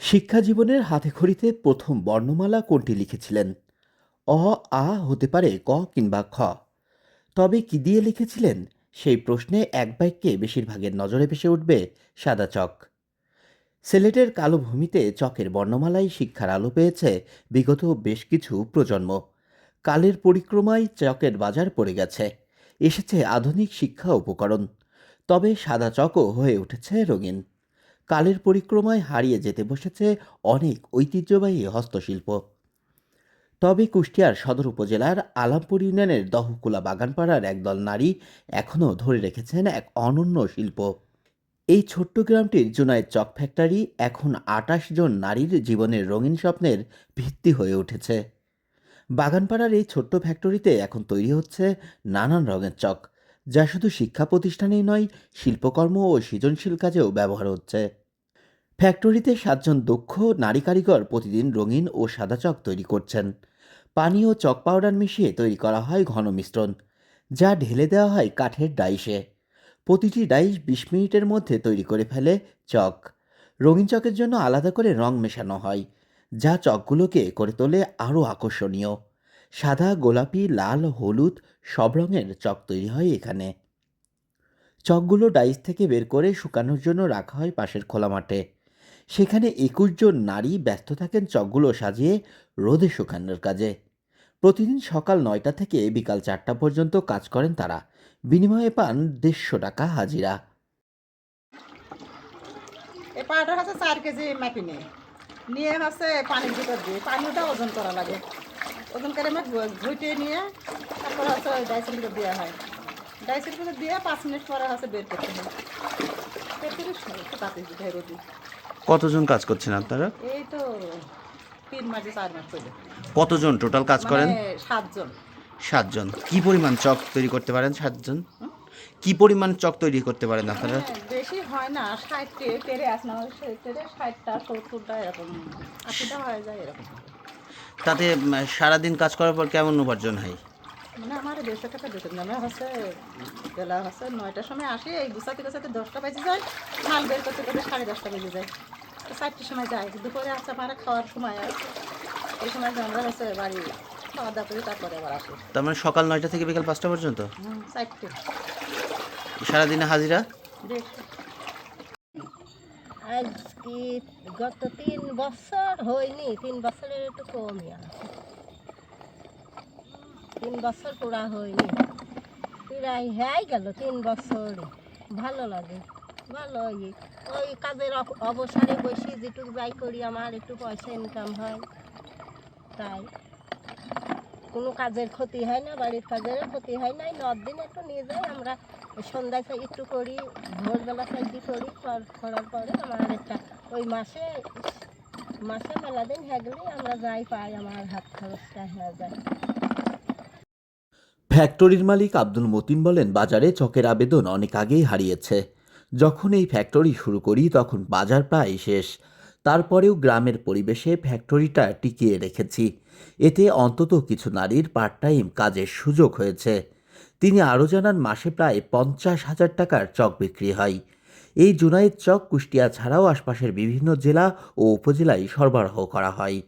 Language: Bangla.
শিক্ষা জীবনের হাতেখড়িতে প্রথম বর্ণমালা কোনটি লিখেছিলেন? অ, আ হতে পারে ক কিংবা খ। তবে কি দিয়ে লিখেছিলেন? সেই প্রশ্নে এক বাক্যে বেশিরভাগের নজরে ভেসে উঠবে সাদা চক। সিলেটের কালো ভূমিতে চকের বর্ণমালাই শিক্ষার আলো পেয়েছে বিগত বেশ কিছু প্রজন্ম। কালের পরিক্রমায় চকের বাজার পড়ে গেছে, এসেছে আধুনিক শিক্ষা উপকরণ। তবে সাদা চকও হয়ে উঠেছে রঙিন। কালের পরিক্রমায় হারিয়ে যেতে বসেছে অনেক ঐতিহ্যবাহী হস্তশিল্প। তবে কুষ্টিয়ার সদর উপজেলার আলামপুর ইউনিয়নের দহকুলা বাগানপাড়ার একদল নারী এখনও ধরে রেখেছেন এক অনন্য শিল্প। এই ছোট্ট গ্রামটির জুনায়েদ চক ফ্যাক্টরি এখন ২৮ জন নারীর জীবনের রঙিন স্বপ্নের ভিত্তি হয়ে উঠেছে। বাগানপাড়ার এই ছোট্ট ফ্যাক্টরিতে এখন তৈরি হচ্ছে নানান রঙের চক, যা শুধু শিক্ষা প্রতিষ্ঠানেই নয়, শিল্পকর্ম ও সৃজনশীল কাজেও ব্যবহার হচ্ছে। ফ্যাক্টরিতে ৭ জন দক্ষ নারী কারিগর প্রতিদিন রঙিন ও সাদা চক তৈরি করছেন। পানি ও চক পাউডার মিশিয়ে তৈরি করা হয় ঘন মিশ্রণ, যা ঢেলে দেওয়া হয় কাঠের ডাইসে। প্রতিটি ডাইস ২০ মিনিটের মধ্যে তৈরি করে ফেলে চক। রঙিন চকের জন্য আলাদা করে রং মেশানো হয়, যা চকগুলোকে করে তোলে আরও আকর্ষণীয়। সাদা, গোলাপি, লাল, হলুদ সব রঙের চক তৈরি হয় এখানে। চকগুলো ডাইস থেকে বের করে শুকানোর জন্য রাখা হয় পাশের খোলা মাঠে। সেখানে ২১ জন নারী ব্যস্ত থাকেন চকগুলো সাজিয়ে রোদে শুকানোর কাজে। প্রতিদিন সকাল ৯টা থেকে বিকাল ৪টা পর্যন্ত কাজ করেন তারা। বিনিময়ে পান ১৫০ টাকা হাজিরা। এই পাউডার হচ্ছে 4 কেজি মাটি নিয়ে হচ্ছে পানির ভিতর দিয়ে পানিটা ওজন করা লাগে। ওজন করে আমি ঘুইটে নিয়ে তারপর হচ্ছে ওই ডাইসের ভিতর দেওয়া হয়। ডাইসের ভিতর দিয়ে 5 মিনিট পরে হচ্ছে বের করতে হয়। বের করে শুকাতে দিতে হয় রোদি। কতজন কাজ করছেন আপনারা? এই তো 3 মাস 4 মাস চলে। কতজন টোটাল কাজ করেন? 7 জন। 7 জন। কি পরিমাণ চক তৈরি করতে পারেন 7 জন? হুম? কি পরিমাণ চক তৈরি করতে পারেন আপনারা? বেশি হয় না, 60টে পেরে আসে না, 60টা 70টা এরকম, 80টা হয়ে যায় এরকম। তাতে সারাদিন কাজ করার পর কেমন উপার্জন হয়? মানে আমার 150 টাকা বেতন দেয়। আমরা হচ্ছে বেলা হচ্ছে 9টার সময় আসি, এই গুছাতে গুছাতে 10টা বেজে যায়, মাল বের করতে করতে 10:30টা বেজে যায়। তো 4টার সময় যাই, দুপুরে আসতে পারে খাওয়ার সময়, আর এই সময় যে আমরা হচ্ছে বাড়ি খাওয়া দাওয়া করি, তারপরে আবার আসি। তার মানে সকাল 9টা থেকে বিকাল 5টা পর্যন্ত? 4টে সারাদিনে হাজিরা? বেশ। আজ কি গত 3 বছর হয়নি, 3 বছরের একটু কমই আছে। 3 বছর পুরা হয়নি, প্রায় হয়ে গেল 3 বছর। ভালো লাগে, ভালো ওই কাজের অবসরে বসে যেটুকু যাই করি, আমার একটু পয়সা ইনকাম হয়। তাই কোনো কাজের ক্ষতি হয় না, বাড়ির কাজেরও ক্ষতি হয় না। 9 দিন একটু নিয়ে যাই আমরা, সন্ধ্যায় চাই একটু করি, ভোরবেলা চাইটি করি, করার পরে আমার একটা ওই মাসে মাসে মেলা দিন হয়ে গেলেই আমরা যাই পাই, আমার হাত খরচটা হয়ে যায়। ফ্যাক্টরির মালিক আব্দুল মতিন বলেন, বাজারে চকের আবেদন অনেক আগেই হারিয়েছে। যখন এই ফ্যাক্টরি শুরু করি তখন বাজার প্রায় শেষ। তারপরেও গ্রামের পরিবেশে ফ্যাক্টরিটা টিকিয়ে রেখেছি। এতে অন্তত কিছু নারীর পার্ট টাইম কাজের সুযোগ হয়েছে। তিনি আরও জানান, মাসে প্রায় ৫০,০০০ টাকার চক বিক্রি হয়। এই জুনায়েদ চক কুষ্টিয়া ছাড়াও আশপাশের বিভিন্ন জেলা ও উপজেলায় সরবরাহ করা হয়।